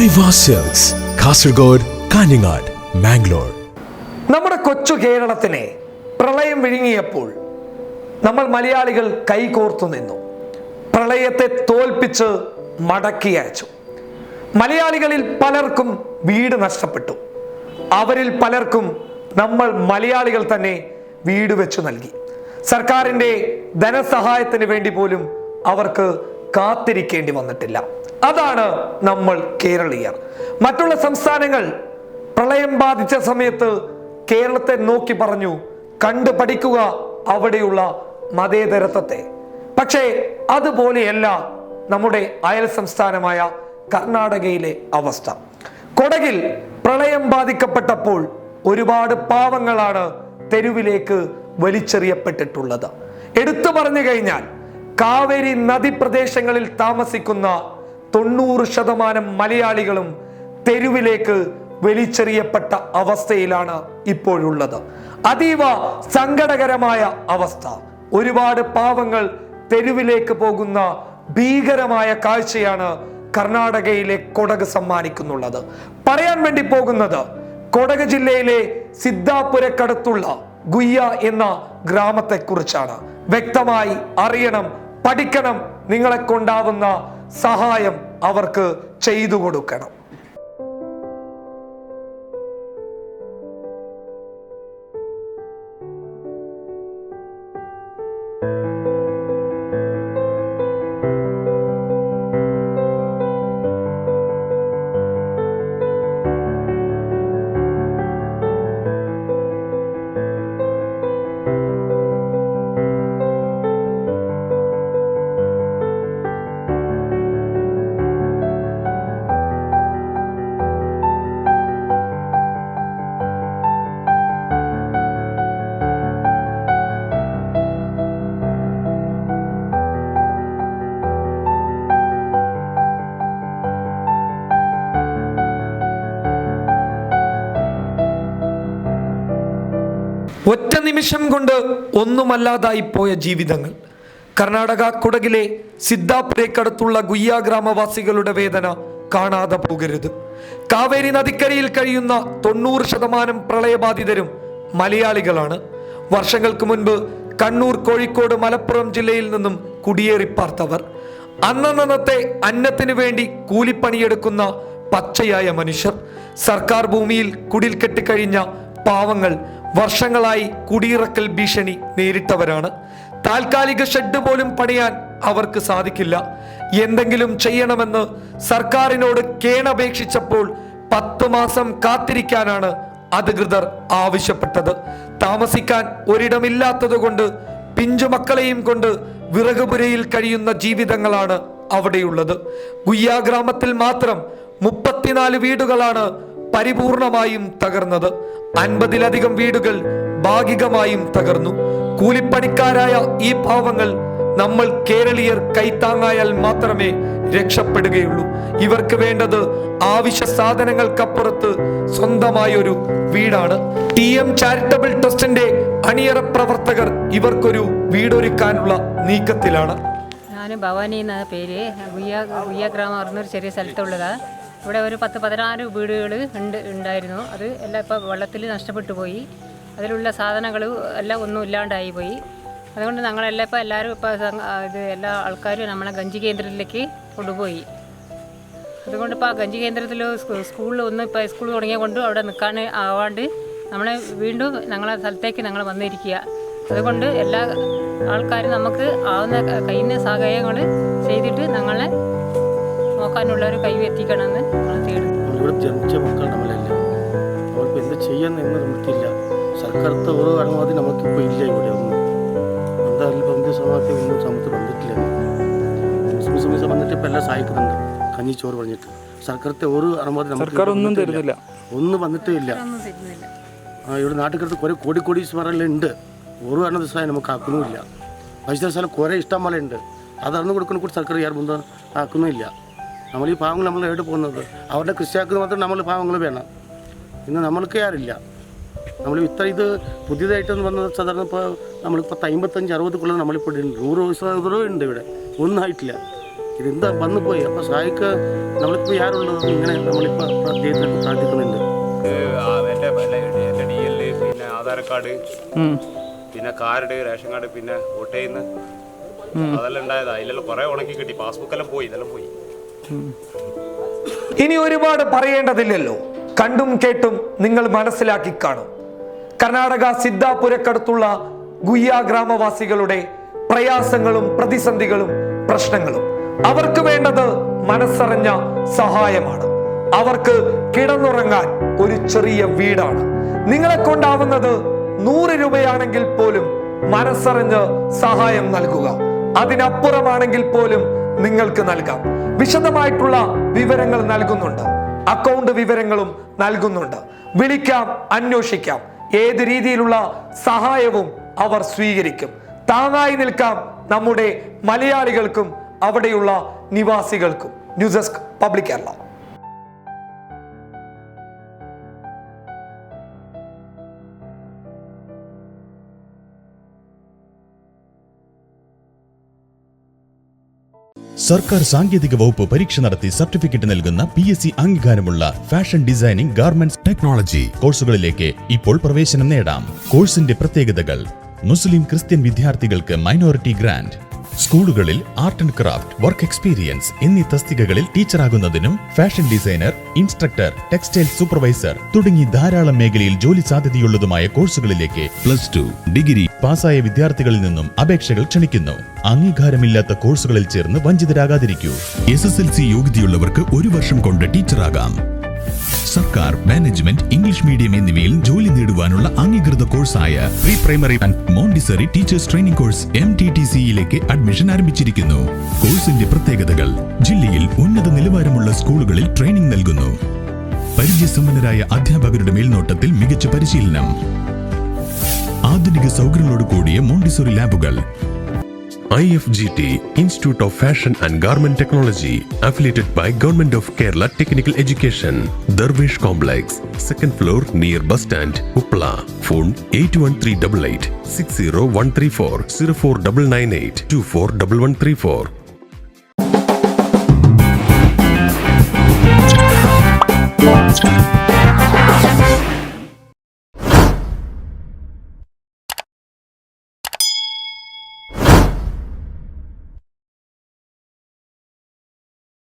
ഐവ silks, Kasaragod, Kanhangad, Mangalore. നമ്മുടെ കൊച്ചു കേരളത്തിനെ പ്രളയം വിഴുങ്ങിയപ്പോൾ നമ്മൾ മലയാളികൾ കൈകോർത്തു നിന്നു. പ്രളയത്തെ തോൽപ്പിച്ച് മടക്കി അയച്ചു. മലയാളികളിൽ പലർക്കും വീട് നഷ്ടപ്പെട്ടു. അവരിൽ പലർക്കും നമ്മൾ മലയാളികൾ തന്നെ വീട് വെച്ചു നൽകി. സർക്കാരിൻ്റെ ധനസഹായത്തിന് വേണ്ടി പോലും അവർക്ക് കാത്തിരിക്കേണ്ടി വന്നിട്ടില്ല. അതാണ് നമ്മൾ കേരളീയർ. മറ്റുള്ള സംസ്ഥാനങ്ങൾ പ്രളയം ബാധിച്ച സമയത്ത് കേരളത്തെ നോക്കി പറഞ്ഞു, കണ്ടു പഠിക്കുക അവിടെയുള്ള മതേതരത്വത്തെ. പക്ഷേ അതുപോലെയല്ല നമ്മുടെ അയൽ സംസ്ഥാനമായ കർണാടകയിലെ അവസ്ഥ. കൊടകിൽ പ്രളയം ബാധിക്കപ്പെട്ടപ്പോൾ ഒരുപാട് പാവങ്ങളാണ് തെരുവിലേക്ക് വലിച്ചെറിയപ്പെട്ടിട്ടുള്ളത്. എടുത്തു പറഞ്ഞു കഴിഞ്ഞാൽ കാവേരി നദി പ്രദേശങ്ങളിൽ താമസിക്കുന്ന 90% മലയാളികളും തെരുവിലേക്ക് വലിച്ചെറിയപ്പെട്ട അവസ്ഥയിലാണ് ഇപ്പോഴുള്ളത്. അതീവ സങ്കടകരമായ അവസ്ഥ. ഒരുപാട് പാവങ്ങൾ തെരുവിലേക്ക് പോകുന്ന ഭീകരമായ കാഴ്ചയാണ് കർണാടകയിലെ കൊടക് സമ്മാനിക്കുന്നുള്ളത്. പറയാൻ വേണ്ടി പോകുന്നത് കൊടക് ജില്ലയിലെ സിദ്ധാപുരക്കടുത്തുള്ള ഗുയ്യ എന്ന ഗ്രാമത്തെ കുറിച്ചാണ്. വ്യക്തമായി അറിയണം, പഠിക്കണം. നിങ്ങളെ കൊണ്ടാവുന്ന സഹായം അവർക്ക് ചെയ്തു കൊടുക്കണം. ഒറ്റ നിമിഷം കൊണ്ട് ഒന്നുമല്ലാതായി പോയ ജീവിതങ്ങൾ. കർണാടക കുടകിലെ സിദ്ധാപുരക്കടുത്തുള്ള ഗുയ്യ ഗ്രാമവാസികളുടെ വേദന കാണാതെ പോകരുത്. കാവേരി നദിക്കരയിൽ കഴിയുന്ന 90% പ്രളയബാധിതരും മലയാളികളാണ്. വർഷങ്ങൾക്ക് മുൻപ് കണ്ണൂർ, കോഴിക്കോട്, മലപ്പുറം ജില്ലയിൽ നിന്നും കുടിയേറിപ്പാർത്തവർ. അന്നന്നത്തെ അന്നത്തിനു വേണ്ടി കൂലിപ്പണിയെടുക്കുന്ന പച്ചയായ മനുഷ്യർ. സർക്കാർ ഭൂമിയിൽ കുടിൽ കെട്ടിക്കഴിഞ്ഞ പാവങ്ങൾ വർഷങ്ങളായി കുടിയിറക്കൽ ഭീഷണി നേരിട്ടവരാണ്. താൽക്കാലിക ഷെഡ് പോലും പണിയാൻ അവർക്ക് സാധിക്കില്ല. എന്തെങ്കിലും ചെയ്യണമെന്ന് സർക്കാരിനോട് കേണപേക്ഷിച്ചപ്പോൾ 10 മാസം കാത്തിരിക്കാനാണ് അധികൃതർ ആവശ്യപ്പെട്ടത്. താമസിക്കാൻ ഒരിടമില്ലാത്തത് കൊണ്ട് പിഞ്ചുമക്കളെയും കൊണ്ട് വിറകുപുരയിൽ കഴിയുന്ന ജീവിതങ്ങളാണ് അവിടെയുള്ളത്. ഗുയ്യ ഗ്രാമത്തിൽ മാത്രം 34 വീടുകളാണ് പരിപൂർണമായും തകർന്നത്. 50-ലധികം വീടുകൾ ഭാഗികമായും തകർന്നു. കൂലിപ്പണിക്കാരായ ഈ പാവങ്ങൾ നമ്മൾ കേരളീയർ കൈത്താങ്ങായാൽ മാത്രമേ രക്ഷപ്പെടുകയുള്ളൂ. ഇവർക്ക് വേണ്ടത് ആവശ്യ സാധനങ്ങൾക്കപ്പുറത്ത് സ്വന്തമായൊരു വീടാണ്. TM ചാരിറ്റബിൾ ട്രസ്റ്റിന്റെ അണിയറ പ്രവർത്തകർ ഇവർക്കൊരു വീടൊരുക്കാനുള്ള നീക്കത്തിലാണ്. ഞാൻ ഭവാനി എന്ന പേര്. ഗുയ്യ ഗ്രാമം പറഞ്ഞൊരു ചെറിയ സ്ഥലത്തുള്ളതാണ്. ഇവിടെ ഒരു 10-16 വീടുകൾ ഉണ്ടായിരുന്നു. അത് എല്ലാം ഇപ്പോൾ വെള്ളത്തിൽ നഷ്ടപ്പെട്ടു പോയി. അതിലുള്ള സാധനങ്ങൾ എല്ലാം ഒന്നും ഇല്ലാണ്ടായി പോയി. അതുകൊണ്ട് ഞങ്ങളെല്ലാം ഇപ്പോൾ എല്ലാവരും എല്ലാ ആൾക്കാരും നമ്മളെ ഗഞ്ചി കേന്ദ്രത്തിലേക്ക് കൊണ്ടുപോയി. അതുകൊണ്ട് ഇപ്പോൾ ആ ഗഞ്ചി കേന്ദ്രത്തിൽ സ്കൂളിൽ ഇപ്പോൾ സ്കൂൾ തുടങ്ങിയ കൊണ്ട് അവിടെ നിൽക്കാൻ ആവാണ്ട് നമ്മളെ വീണ്ടും ഞങ്ങളെ സ്ഥലത്തേക്ക് ഞങ്ങൾ വന്നിരിക്കുക. അതുകൊണ്ട് എല്ലാ ആൾക്കാരും നമുക്ക് ആവുന്ന കഴിയുന്ന സഹായങ്ങൾ ചെയ്തിട്ട് ഞങ്ങളെ നോക്കാനുള്ള ഒരു കഴിവ് എത്തിക്കണമെന്ന് നമ്മൾ തേടുന്നു. ഇവിടെ ജനിച്ച മക്കൾ നമ്മളല്ല, അവർക്ക് എന്ത് ചെയ്യാന്ന് എന്ന് നമുക്കില്ല. സർക്കാരത്തെ ഓരോ അനുമതി നമുക്കിപ്പോൾ ഇല്ല. ഇവിടെ ഒന്നും എന്തായാലും ഇപ്പം ഇന്ത്യ സമയത്ത് ഒന്നും സമയത്ത് വന്നിട്ടില്ല. മുസ്ലിംസ് വന്നിട്ട് ഇപ്പം എല്ലാം സഹായിക്കുന്നുണ്ട്, കഞ്ഞി ചോറ് പറഞ്ഞിട്ട്. സർക്കാരത്തെ ഓരോ അനുമതി നമുക്ക് ഒന്നും വന്നിട്ടേ ഇല്ല. ഇവിടെ നാട്ടുകാർക്ക് കുറേ കോടീശ്വരെല്ലാം ഉണ്ട്. ഓരോ ദിവസമായി നമുക്ക് ആക്കുന്നുമില്ല. പൈസ സ്ഥലം കുറേ ഇഷ്ടം പോലെ ഉണ്ട്. അതറിഞ്ഞു കൊടുക്കുന്ന കൂടി സർക്കാർ യാർ മുമ്പ് ആക്കുന്നുമില്ല. നമ്മൾ ഈ പാവങ്ങൾ നമ്മൾ എവിടെ പോകുന്നത്? അവരുടെ കൃഷിയാക്കുന്നത് മാത്രം നമ്മൾ പാവങ്ങൾ വേണം. ഇന്ന് നമ്മൾക്ക് ആരില്ല. നമ്മൾ ഇത് പുതിയതായിട്ടൊന്ന് വന്നത് സാധാരണ ഇപ്പോൾ നമ്മളിപ്പോൾ 55-60 നമ്മളിപ്പോൾ 100 വയസ്സും ഉണ്ട്. ഇവിടെ ഒന്നും ആയിട്ടില്ല. ഇതെന്താ വന്നു പോയി. അപ്പോൾ സഹായിക്കാൻ നമ്മളിപ്പോൾ ആരുള്ളത് ഇങ്ങനെ നമ്മളിപ്പോൾ ദൈവത്തിനൊക്കെ പ്രാർത്ഥിക്കുന്നുണ്ട്. എൻ്റെ DL പിന്നെ ആധാർ കാർഡ് പിന്നെ കാർഡ് റേഷൻ കാർഡ് പിന്നെ വോട്ടേന്ന് അതെല്ലാം ഉണ്ടായതാ. അതിലെല്ലാം കുറേ ഉണക്കി കിട്ടി. പാസ്ബുക്കെല്ലാം പോയി, ഇതെല്ലാം പോയി. ഇനി ഒരുപാട് പറയേണ്ടതില്ലല്ലോ. കണ്ടും കേട്ടും നിങ്ങൾ മനസ്സിലാക്കി കാണും. കർണാടക സിദ്ധാപുരക്കടുത്തുള്ള ഗുയ്യ ഗ്രാമവാസികളുടെ പ്രയാസങ്ങളും പ്രതിസന്ധികളും പ്രശ്നങ്ങളും. അവർക്ക് വേണ്ടത് മനസ്സറിഞ്ഞ സഹായമാണ്. അവർക്ക് കിടന്നുറങ്ങാൻ ഒരു ചെറിയ വീടാണ്. നിങ്ങളെ കൊണ്ടാവുന്നത് 100 രൂപയാണെങ്കിൽ പോലും മനസ്സറിഞ്ഞ് സഹായം നൽകുക. അതിനപ്പുറമാണെങ്കിൽ പോലും നിങ്ങൾക്ക് നൽകാം. വിശദമായിട്ടുള്ള വിവരങ്ങൾ നൽകുന്നുണ്ട്. അക്കൗണ്ട് വിവരങ്ങളും നൽകുന്നുണ്ട്. വിളിക്കാം, അന്വേഷിക്കാം. ഏത് രീതിയിലുള്ള സഹായവും അവർ സ്വീകരിക്കും. താങ്ങായി നിൽക്കാം നമ്മുടെ മലയാളികൾക്കും അവിടെയുള്ള നിവാസികൾക്കും. News desk public Kerala. സർക്കാർ സാങ്കേതിക വകുപ്പ് പരീക്ഷ നടത്തി സർട്ടിഫിക്കറ്റ് നൽകുന്ന PSC അംഗീകാരമുള്ള ഫാഷൻ ഡിസൈനിംഗ്, ഗാർമെന്റ്സ് ടെക്നോളജി കോഴ്സുകളിലേക്ക് ഇപ്പോൾ പ്രവേശനം നേടാം. കോഴ്സിന്റെ പ്രത്യേകതകൾ: മുസ്ലിം ക്രിസ്ത്യൻ വിദ്യാർത്ഥികൾക്ക് മൈനോറിറ്റി ഗ്രാന്റ്, സ്കൂളുകളിൽ art and craft, work experience എന്നീ തസ്തികകളിൽ ടീച്ചറാകുന്നതിനും fashion designer, instructor, textile supervisor തുടങ്ങി ധാരാളം മേഖലയിൽ ജോലി സാധ്യതയുള്ളതുമായ കോഴ്സുകളിലേക്ക് +2 ഡിഗ്രി പാസ്സായ വിദ്യാർത്ഥികളിൽ നിന്നും അപേക്ഷകൾ ക്ഷണിക്കുന്നു. അംഗീകാരമില്ലാത്ത കോഴ്സുകളിൽ ചേർന്ന് വഞ്ചിതരാകാതിരിക്കൂ. SSLC യോഗ്യതയുള്ളവർക്ക് 1 വർഷം കൊണ്ട് ടീച്ചറാകാം. സർക്കാർ, മാനേജ്മെന്റ്, ഇംഗ്ലീഷ് മീഡിയം എന്നിവയിൽ ജോലി നേടുവാനുള്ള അംഗീകൃത കോഴ്സായ pre primary and Montessori teachers training course MTTC-യിലേക്ക് അഡ്മിഷൻ ആരംഭിച്ചിരിക്കുന്നു. കോഴ്സിന്റെ പ്രത്യേകതകൾ: ജില്ലയിൽ ഉന്നത നിലവാരമുള്ള സ്കൂളുകളിൽ ട്രെയിനിംഗ് നൽകുന്നു. പരിചയസമ്പന്നരായ അധ്യാപകരുടെ മേൽനോട്ടത്തിൽ മികച്ച പരിശീലനം, ആധുനിക സൗകര്യങ്ങളോട് കൂടിയ മോണ്ടിസറി ലാബുകൾ. IFGT Institute of Fashion and Garment Technology, affiliated by Government of Kerala Technical Education, Darvish Complex, 2nd floor near bus stand, Uppala. Phone 81388 60134 04998 241134.